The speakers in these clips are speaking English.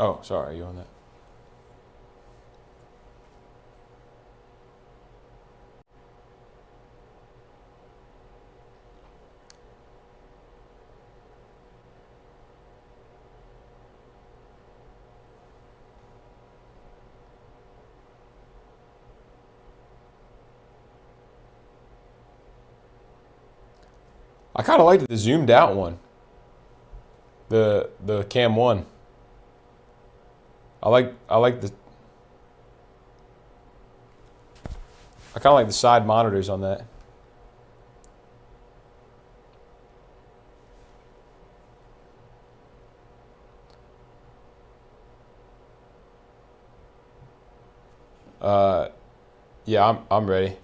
Oh, sorry, are you on that? I kind of like the zoomed out one, the Cam one. I like the I kind of like the side monitors on that. Uh, yeah, I'm ready.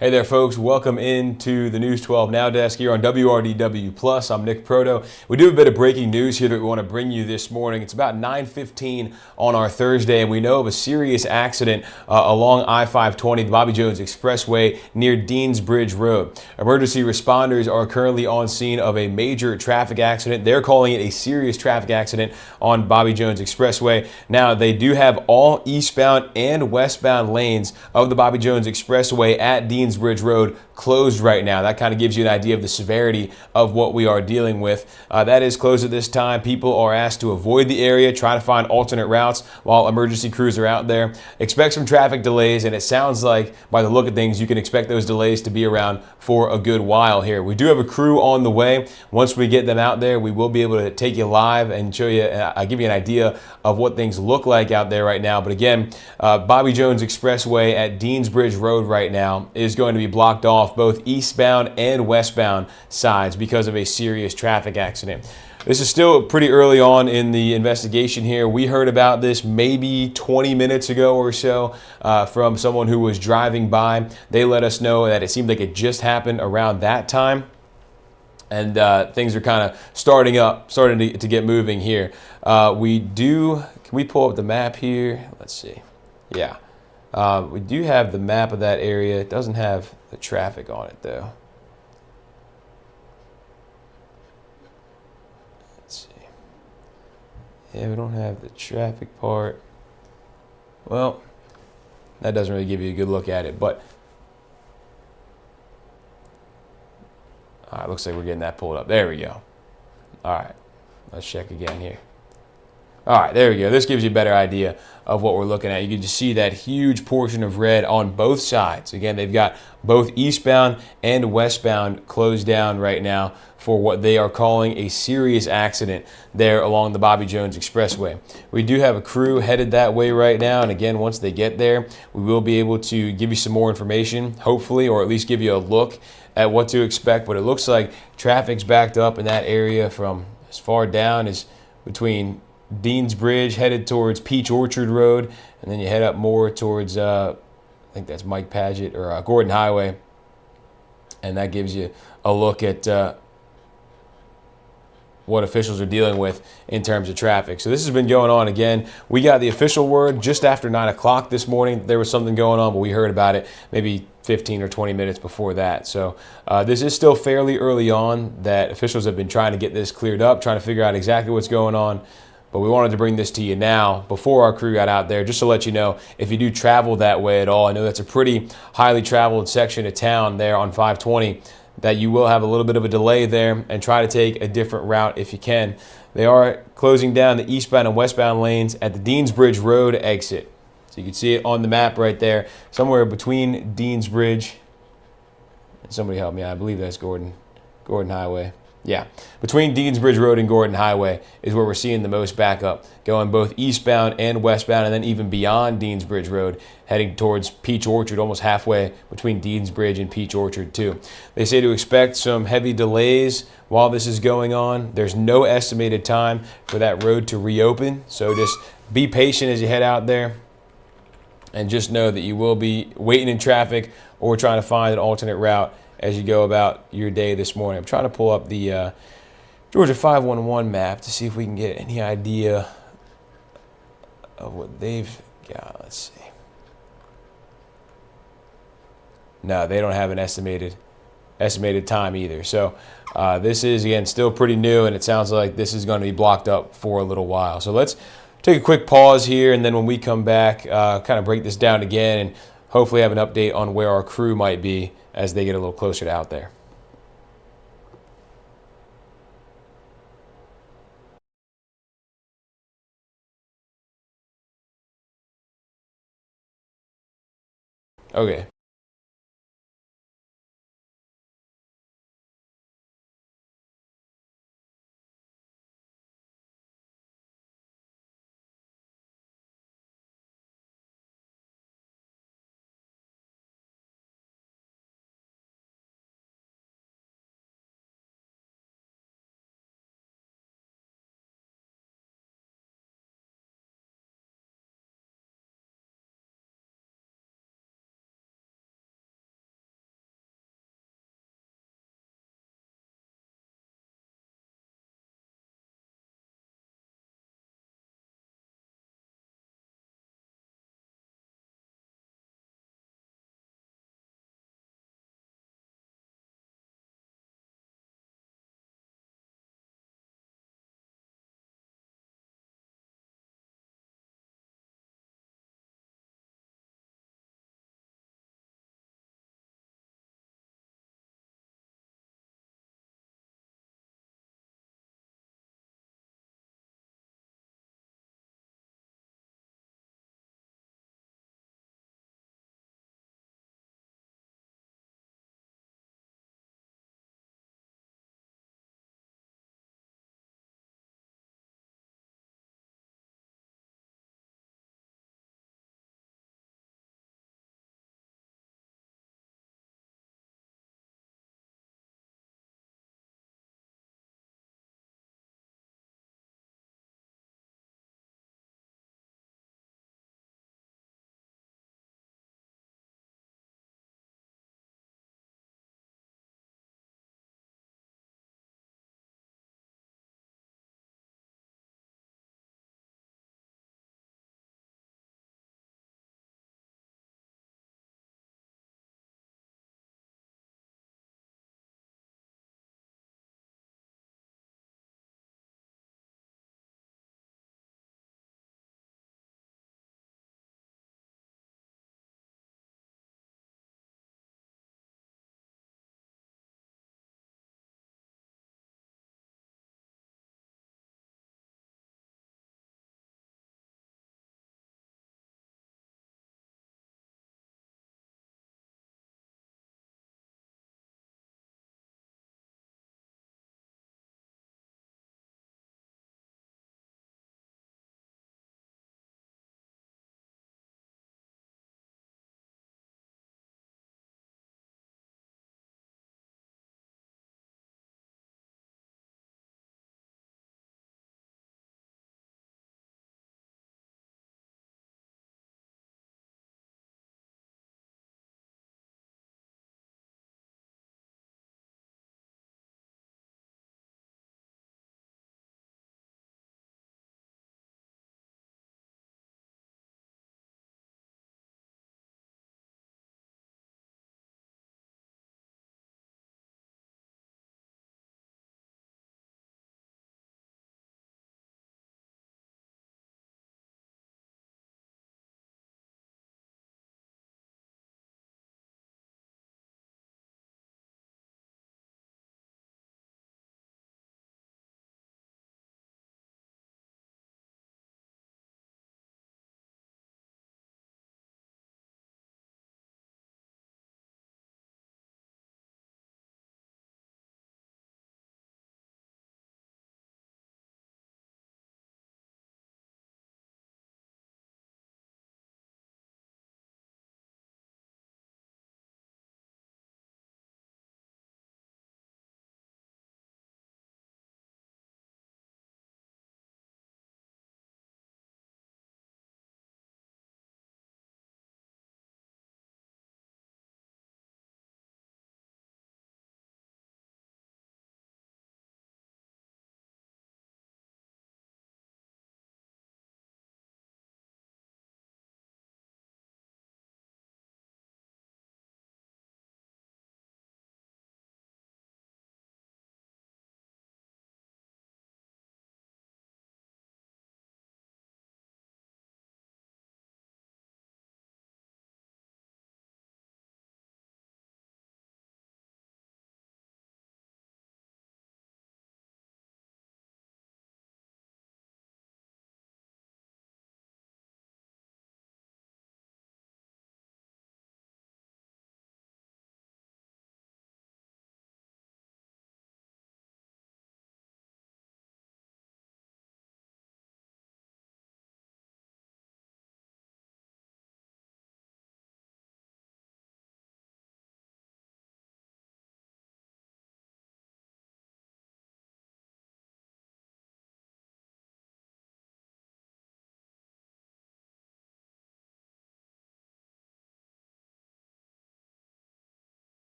Hey there, folks. Welcome into the News 12 Now desk here on WRDW Plus. I'm Nick Proto. We do have a bit of breaking news here that we want to bring you this morning. It's about 9:15 on our Thursday, and we know of a serious accident along I-520, the Bobby Jones Expressway near Deans Bridge Road. Emergency responders are currently on scene of a major traffic accident. They're calling it a serious traffic accident on Bobby Jones Expressway. Now, they do have all eastbound and westbound lanes of the Bobby Jones Expressway at Deans Bridge Road closed right now. That kind of gives you an idea of the severity of what we are dealing with. That is closed at this time. People are asked to avoid the area, try to find alternate routes while emergency crews are out there. Expect some traffic delays, and it sounds like by the look of things, you can expect those delays to be around for a good while here. We do have a crew on the way. Once we get them out there, we will be able to take you live and show you, give you an idea of what things look like out there right now. But again, Bobby Jones Expressway at Deans Bridge Road right now is going to be blocked off both eastbound and westbound sides because of a serious traffic accident. This is still pretty early on in the investigation here. We heard about this maybe 20 minutes ago or so from someone who was driving by. They let us know that it seemed like it just happened around that time. And things are kind of starting to get moving here. Can we pull up the map here? Let's see. Yeah. We do have the map of that area. It doesn't have the traffic on it, though. Let's see. Yeah, we don't have the traffic part. Well, that doesn't really give you a good look at it, but all right, looks like we're getting that pulled up. There we go. All right, let's check again here. All right, there we go. This gives you a better idea of what we're looking at. You can just see that huge portion of red on both sides. Again, they've got both eastbound and westbound closed down right now for what they are calling a serious accident there along the Bobby Jones Expressway. We do have a crew headed that way right now, and again, once they get there, we will be able to give you some more information, hopefully, or at least give you a look at what to expect. But it looks like traffic's backed up in that area from as far down as between Deans Bridge headed towards Peach Orchard Road, and then you head up more towards I think that's Mike Paget or Gordon Highway, and that gives you a look at what officials are dealing with in terms of traffic. So this has been going on. Again, we got the official word just after 9 o'clock this morning. There was something going on, but we heard about it maybe 15 or 20 minutes before that. So this is still fairly early on that officials have been trying to get this cleared up, trying to figure out exactly what's going on. But we wanted to bring this to you now before our crew got out there, just to let you know if you do travel that way at all. I know that's a pretty highly traveled section of town there on 520, that you will have a little bit of a delay there, and try to take a different route if you can. They are closing down the eastbound and westbound lanes at the Deans Bridge Road exit. So you can see it on the map right there, somewhere between Deans Bridge. Somebody help me, I believe that's Gordon Highway. Yeah, between Deansbridge Road and Gordon Highway is where we're seeing the most backup, going both eastbound and westbound, and then even beyond Deansbridge Road, heading towards Peach Orchard, almost halfway between Deansbridge and Peach Orchard too. They say to expect some heavy delays while this is going on. There's no estimated time for that road to reopen, so just be patient as you head out there, and just know that you will be waiting in traffic or trying to find an alternate route as you go about your day this morning. I'm trying to pull up the Georgia 511 map to see if we can get any idea of what they've got. Let's see. No, they don't have an estimated time either. So this is, again, still pretty new, and it sounds like this is going to be blocked up for a little while. So let's take a quick pause here, and then when we come back, kind of break this down again and hopefully have an update on where our crew might be as they get a little closer to out there. Okay.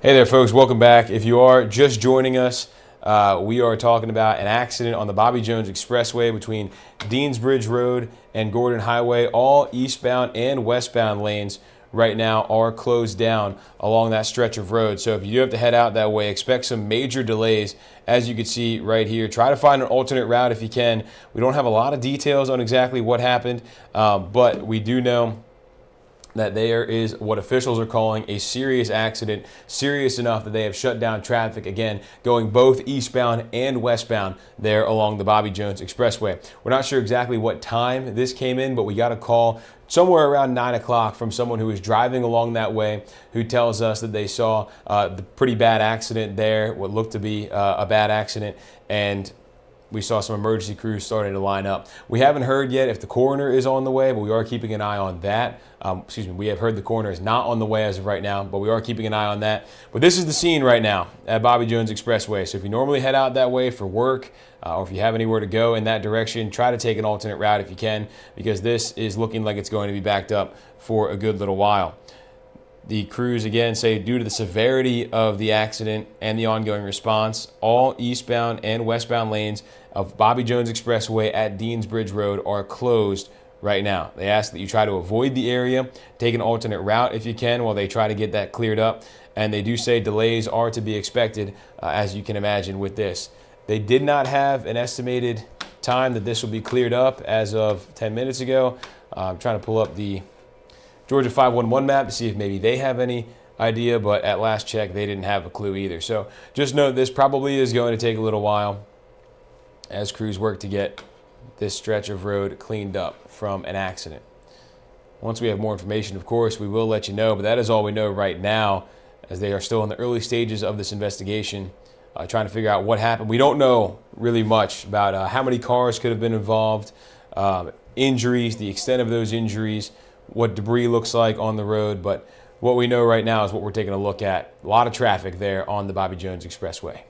Hey there, folks. Welcome back. If you are just joining us, we are talking about an accident on the Bobby Jones Expressway between Deansbridge Road and Gordon Highway. All eastbound and westbound lanes right now are closed down along that stretch of road. So if you do have to head out that way, expect some major delays, as you can see right here. Try to find an alternate route if you can. We don't have a lot of details on exactly what happened, but we do know that there is what officials are calling a serious accident, serious enough that they have shut down traffic, again, going both eastbound and westbound there along the Bobby Jones Expressway. We're not sure exactly what time this came in, but we got a call somewhere around 9 o'clock from someone who was driving along that way, who tells us that they saw the pretty bad accident there, what looked to be a bad accident, and we saw some emergency crews starting to line up. We haven't heard yet if the coroner is on the way, but we are keeping an eye on that. We have heard the coroner is not on the way as of right now, but we are keeping an eye on that. But this is the scene right now at Bobby Jones Expressway. So if you normally head out that way for work, or if you have anywhere to go in that direction, try to take an alternate route if you can, because this is looking like it's going to be backed up for a good little while. The crews, again, say due to the severity of the accident and the ongoing response, all eastbound and westbound lanes of Bobby Jones Expressway at Deansbridge Road are closed right now. They ask that you try to avoid the area, take an alternate route if you can while they try to get that cleared up. And they do say delays are to be expected, as you can imagine with this. They did not have an estimated time that this will be cleared up as of 10 minutes ago. I'm trying to pull up the Georgia 511 map to see if maybe they have any idea, but at last check, they didn't have a clue either. So just note this probably is going to take a little while as crews work to get this stretch of road cleaned up from an accident. Once we have more information, of course, we will let you know, but that is all we know right now, as they are still in the early stages of this investigation, trying to figure out what happened. We don't know really much about how many cars could have been involved, injuries, the extent of those injuries, what debris looks like on the road, but what we know right now is what we're taking a look at. A lot of traffic there on the Bobby Jones Expressway.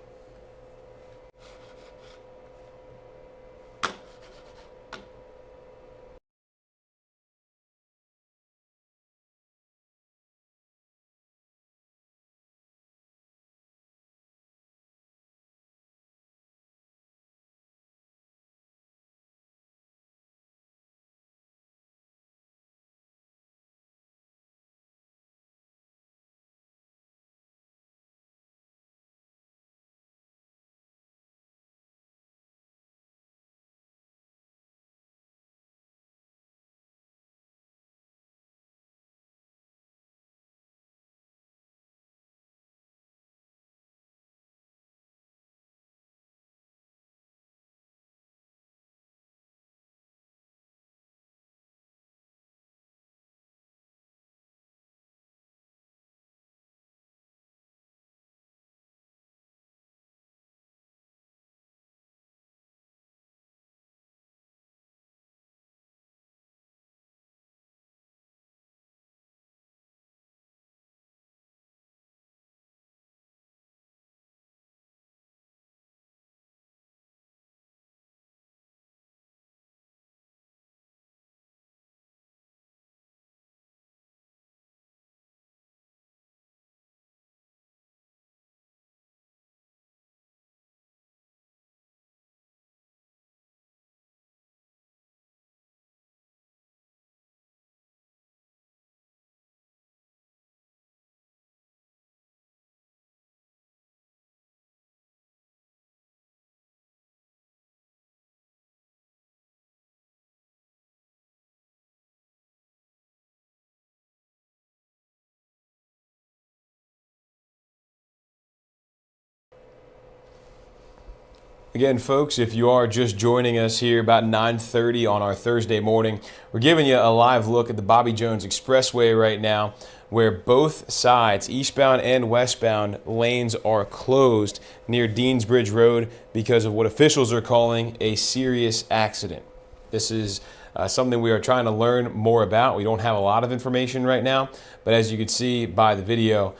Again, folks, if you are just joining us here about 9:30 on our Thursday morning, we're giving you a live look at the Bobby Jones Expressway right now, where both sides, eastbound and westbound, lanes are closed near Deansbridge Road because of what officials are calling a serious accident. This is something we are trying to learn more about. We don't have a lot of information right now, but as you can see by the video,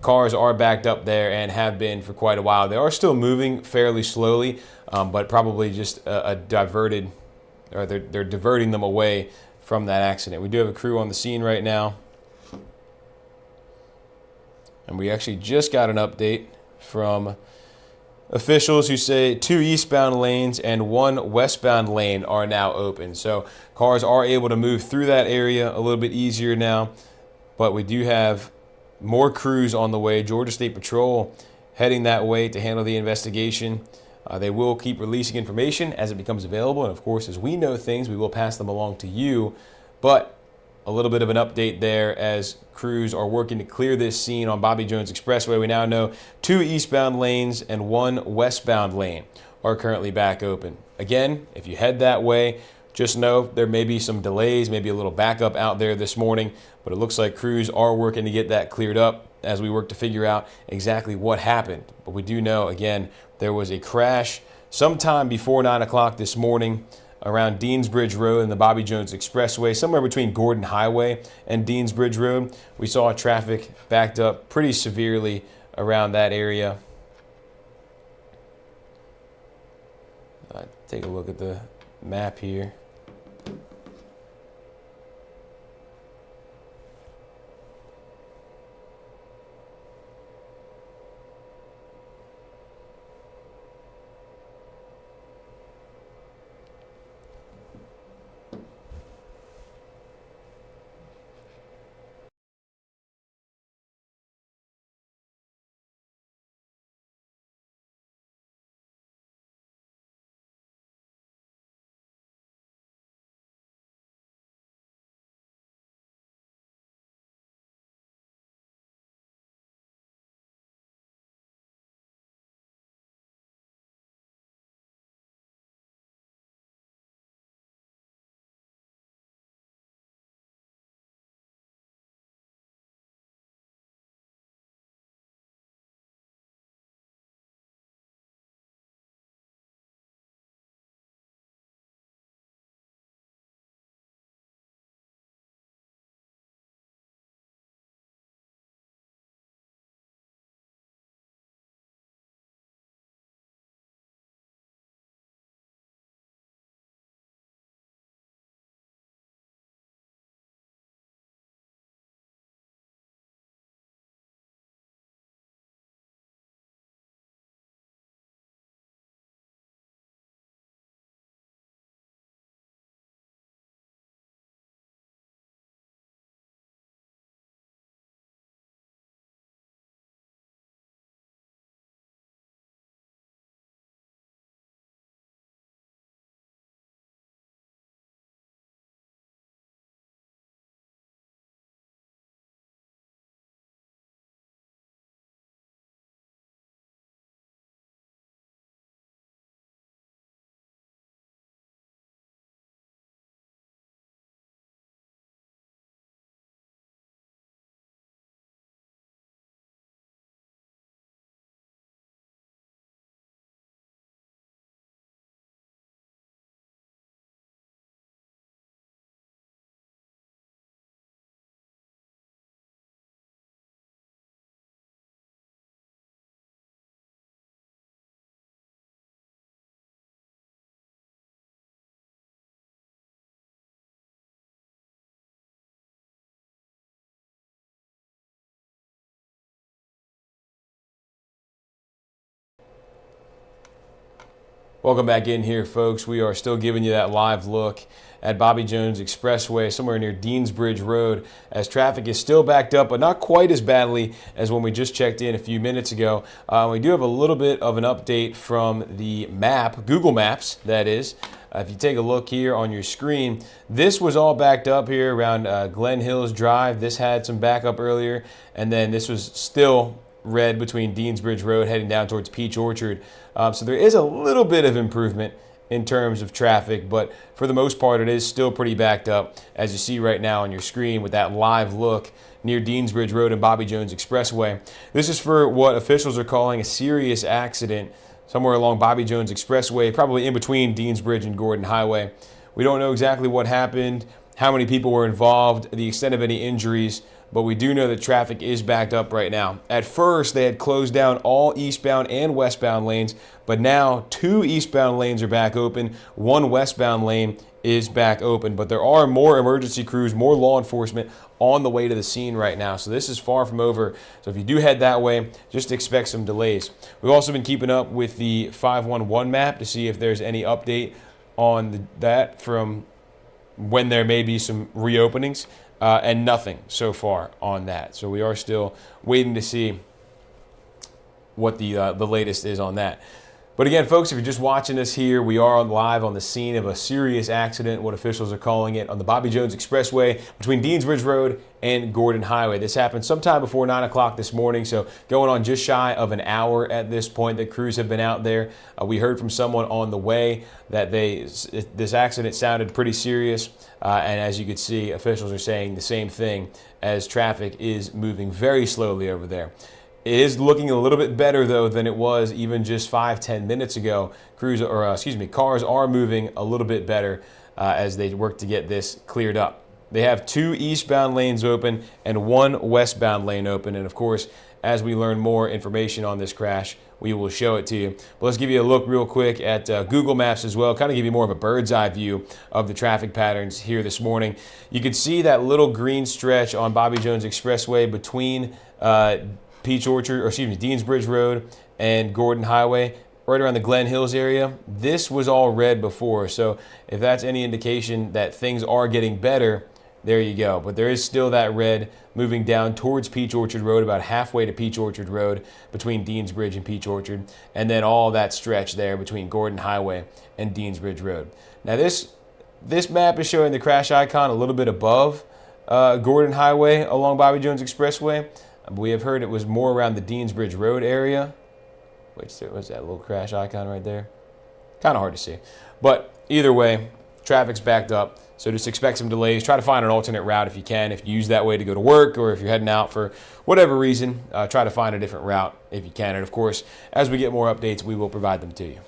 cars are backed up there and have been for quite a while. They are still moving fairly slowly, but probably just they're diverting them away from that accident. We do have a crew on the scene right now. And we actually just got an update from officials who say 2 eastbound lanes and 1 westbound lane are now open. So cars are able to move through that area a little bit easier now. But we do have more crews on the way. Georgia State Patrol heading that way to handle the investigation. They will keep releasing information as it becomes available. And of course, as we know things, we will pass them along to you. But a little bit of an update there as crews are working to clear this scene on Bobby Jones Expressway. We now know 2 eastbound lanes and 1 westbound lane are currently back open. Again, if you head that way, just know there may be some delays, maybe a little backup out there this morning, but it looks like crews are working to get that cleared up as we work to figure out exactly what happened. But we do know, again, there was a crash sometime before 9 o'clock this morning around Deansbridge Road and the Bobby Jones Expressway, somewhere between Gordon Highway and Deansbridge Road. We saw traffic backed up pretty severely around that area. Take a look at the map here. Welcome back in here, folks. We are still giving you that live look at Bobby Jones Expressway, somewhere near Deansbridge Road, as traffic is still backed up, but not quite as badly as when we just checked in a few minutes ago. We do have a little bit of an update from the map, Google Maps, that is. If you take a look here on your screen, this was all backed up here around Glen Hills Drive. This had some backup earlier, and then this was still red between Deansbridge Road heading down towards Peach Orchard. So there is a little bit of improvement in terms of traffic, but for the most part it is still pretty backed up, as you see right now on your screen with that live look near Deansbridge Road and Bobby Jones Expressway. This is for what officials are calling a serious accident somewhere along Bobby Jones Expressway, probably in between Deansbridge and Gordon Highway. We don't know exactly what happened, how many people were involved, the extent of any injuries, but we do know that traffic is backed up right now. At first, they had closed down all eastbound and westbound lanes, but now 2 eastbound lanes are back open. 1 westbound lane is back open, but there are more emergency crews, more law enforcement on the way to the scene right now. So this is far from over. So if you do head that way, just expect some delays. We've also been keeping up with the 511 map to see if there's any update on that from when there may be some reopenings, and nothing so far on that. So we are still waiting to see what the latest is on that. But again, folks, if you're just watching us here, we are live on the scene of a serious accident, what officials are calling it, on the Bobby Jones Expressway between Deansbridge Road and Gordon Highway. This happened sometime before 9 o'clock this morning, so going on just shy of an hour at this point that crews have been out there. We heard from someone on the way that this accident sounded pretty serious, and as you can see, officials are saying the same thing as traffic is moving very slowly over there. It is looking a little bit better, though, than it was even just 5-10 minutes ago. Cars are moving a little bit better as they work to get this cleared up. They have 2 eastbound lanes open and 1 westbound lane open. And of course, as we learn more information on this crash, we will show it to you. But let's give you a look real quick at Google Maps as well, kind of give you more of a bird's eye view of the traffic patterns here this morning. You can see that little green stretch on Bobby Jones Expressway between Deansbridge Road and Gordon Highway, right around the Glen Hills area. This was all red before, so if that's any indication that things are getting better, there you go. But there is still that red moving down towards Peach Orchard Road, about halfway to Peach Orchard Road between Deansbridge and Peach Orchard, and then all that stretch there between Gordon Highway and Deansbridge Road. Now this map is showing the crash icon a little bit above Gordon Highway along Bobby Jones Expressway. We have heard it was more around the Deansbridge Road area. What's that little crash icon right there? Kind of hard to see. But either way, traffic's backed up. So just expect some delays. Try to find an alternate route if you can. If you use that way to go to work, or if you're heading out for whatever reason, try to find a different route if you can. And of course, as we get more updates, we will provide them to you.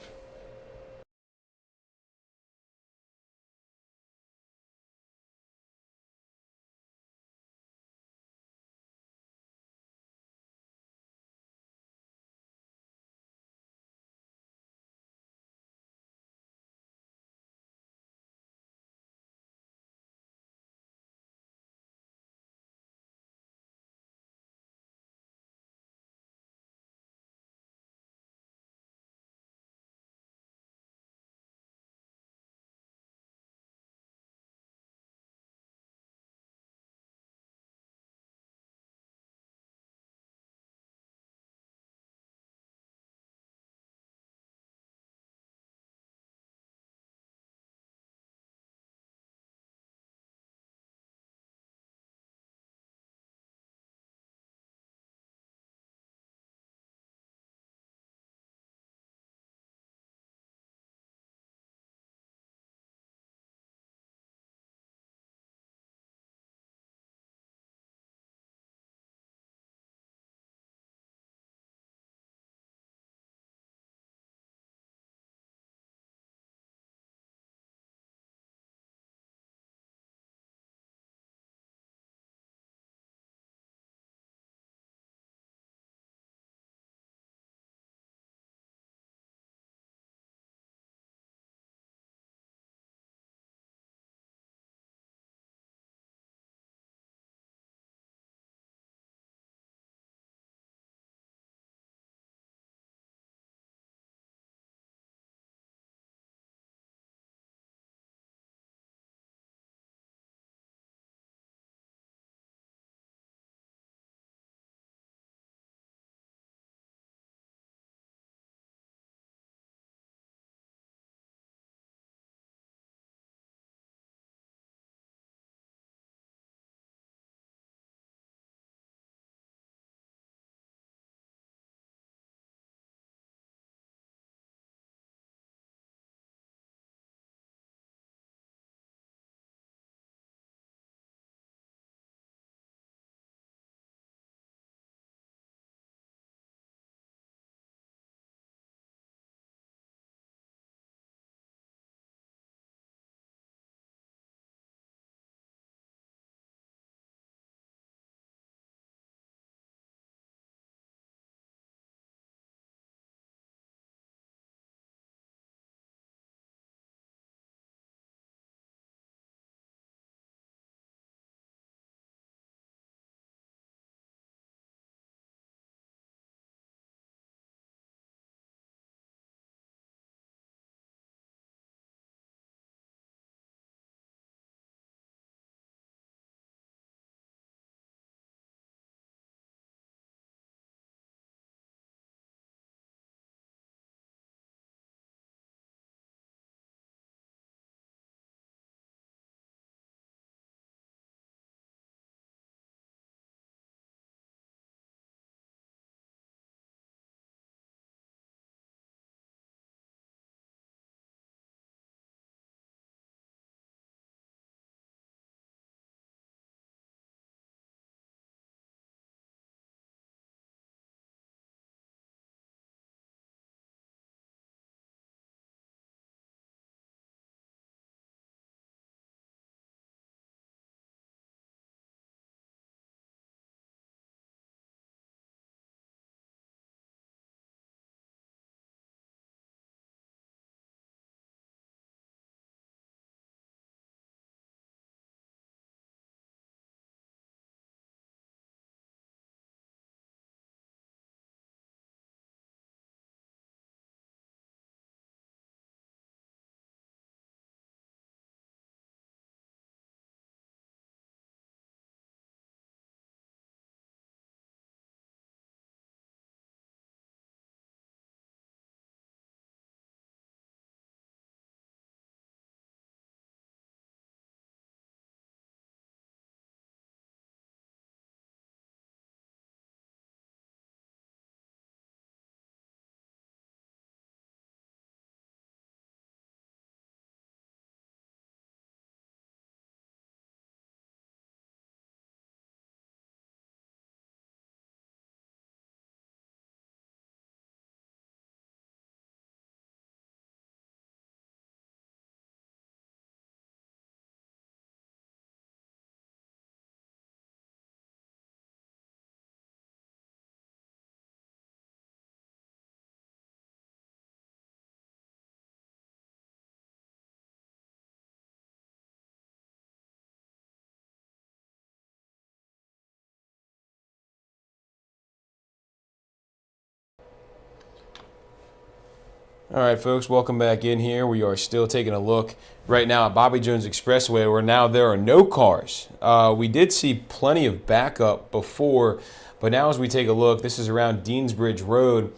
All right, folks, welcome back in here. We are still taking a look right now at Bobby Jones Expressway, where now there are no cars. We did see plenty of backup before, but now as we take a look, this is around Deansbridge Road.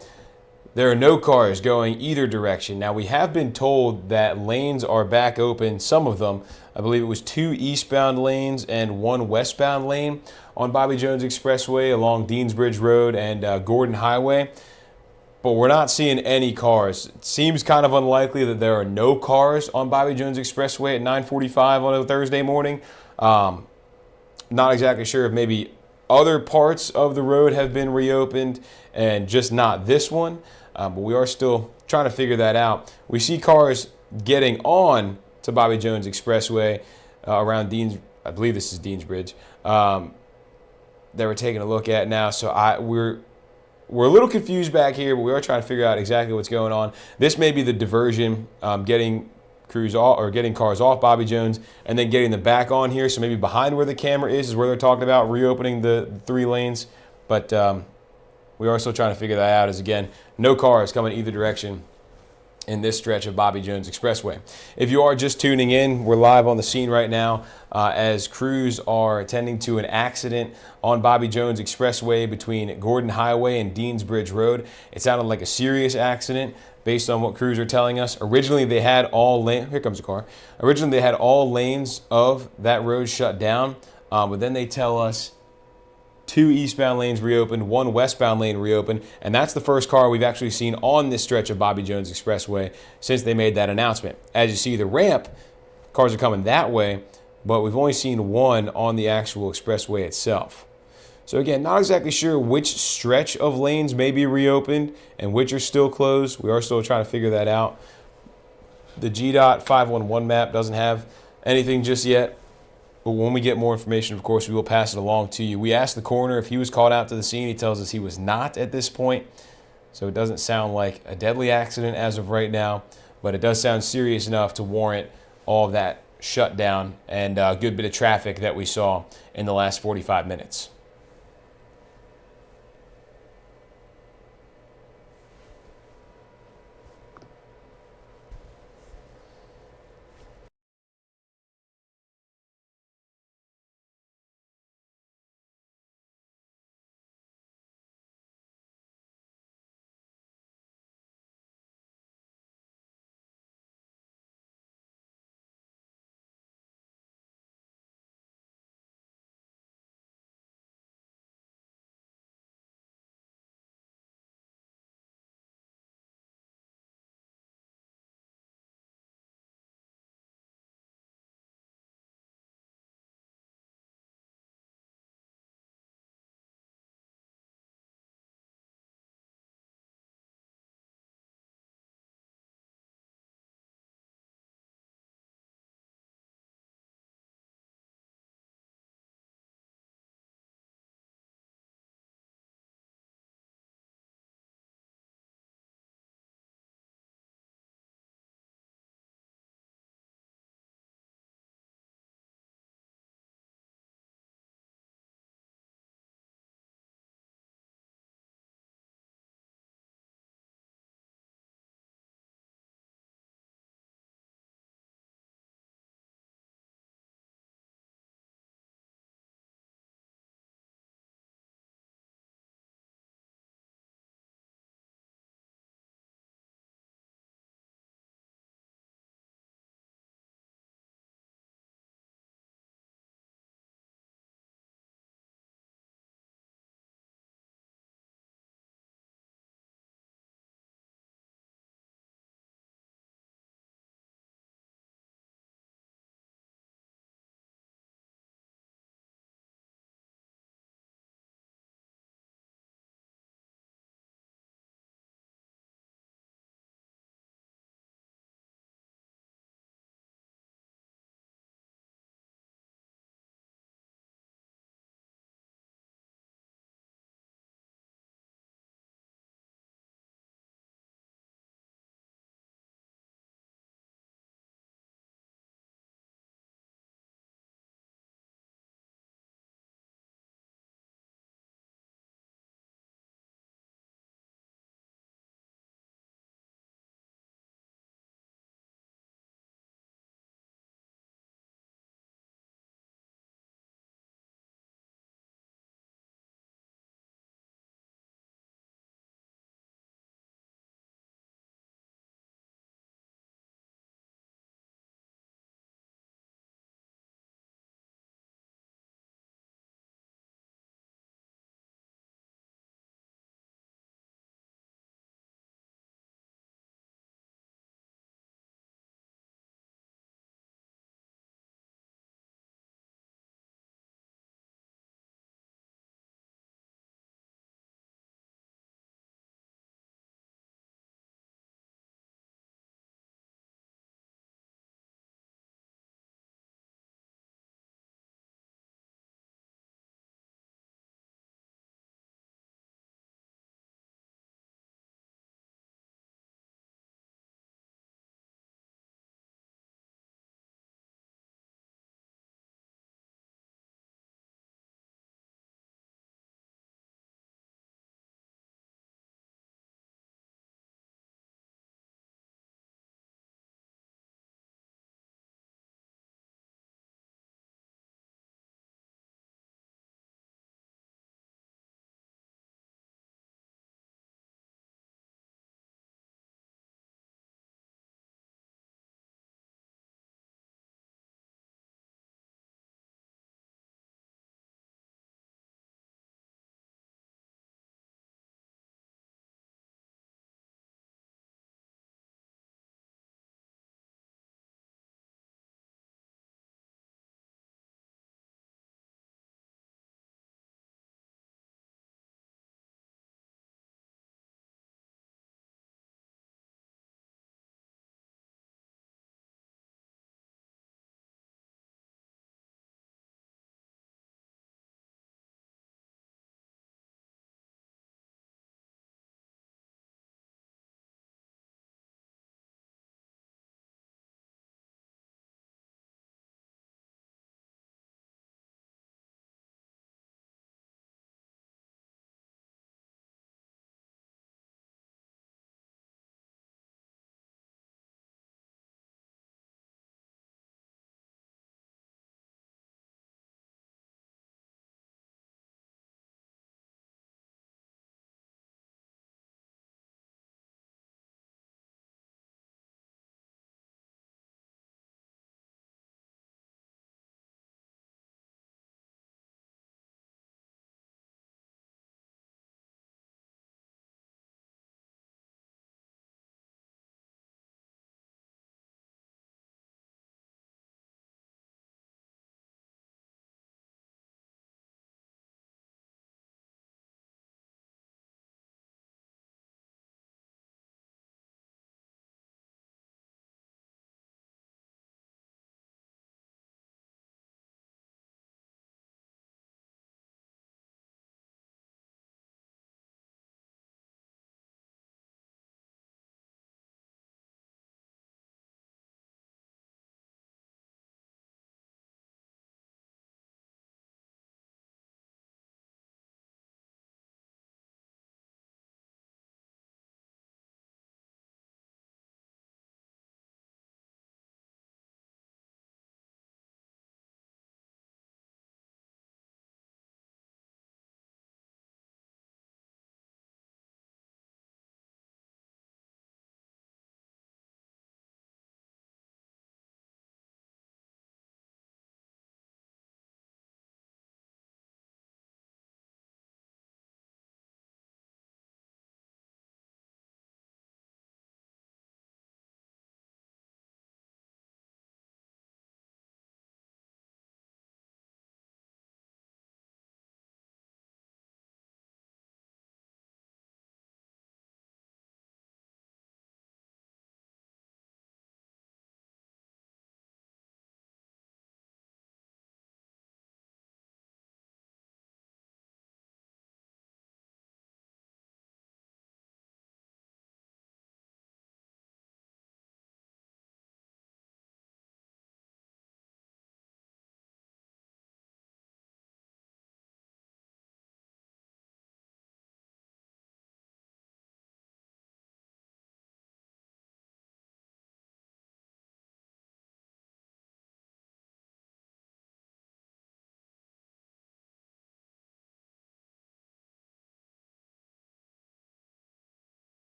There are no cars going either direction. Now, we have been told that lanes are back open, some of them. I believe it was 2 eastbound lanes and 1 westbound lane on Bobby Jones Expressway along Deansbridge Road and Gordon Highway. But we're not seeing any cars. It seems kind of unlikely that there are no cars on Bobby Jones Expressway at 9:45 on a Thursday morning. Not exactly sure if maybe other parts of the road have been reopened and just not this one. But we are still trying to figure that out. We see cars getting on to Bobby Jones Expressway around I believe this is Deansbridge, that we're taking a look at now. So we're a little confused back here, but we are trying to figure out exactly what's going on. This may be the diversion, getting cars off Bobby Jones and then getting them back on here. So maybe behind where the camera is where they're talking about reopening the 3 lanes. But we are still trying to figure that out, as again, no cars coming either direction in this stretch of Bobby Jones Expressway. If you are just tuning in, we're live on the scene right now as crews are attending to an accident on Bobby Jones Expressway between Gordon Highway and Deansbridge Road. It sounded like a serious accident based on what crews are telling us. Originally, they had all lanes. Here comes a car. Originally, they had all lanes of that road shut down, but then they tell us 2 eastbound lanes reopened, 1 westbound lane reopened, and that's the first car we've actually seen on this stretch of Bobby Jones Expressway since they made that announcement. As you see the ramp, cars are coming that way, but we've only seen 1 on the actual expressway itself. So again, not exactly sure which stretch of lanes may be reopened and which are still closed. We are still trying to figure that out. The GDOT 511 map doesn't have anything just yet. But when we get more information, of course, we will pass it along to you. We asked the coroner if he was called out to the scene. He tells us he was not at this point. So it doesn't sound like a deadly accident as of right now, but it does sound serious enough to warrant all of that shutdown and a good bit of traffic that we saw in the last 45 minutes.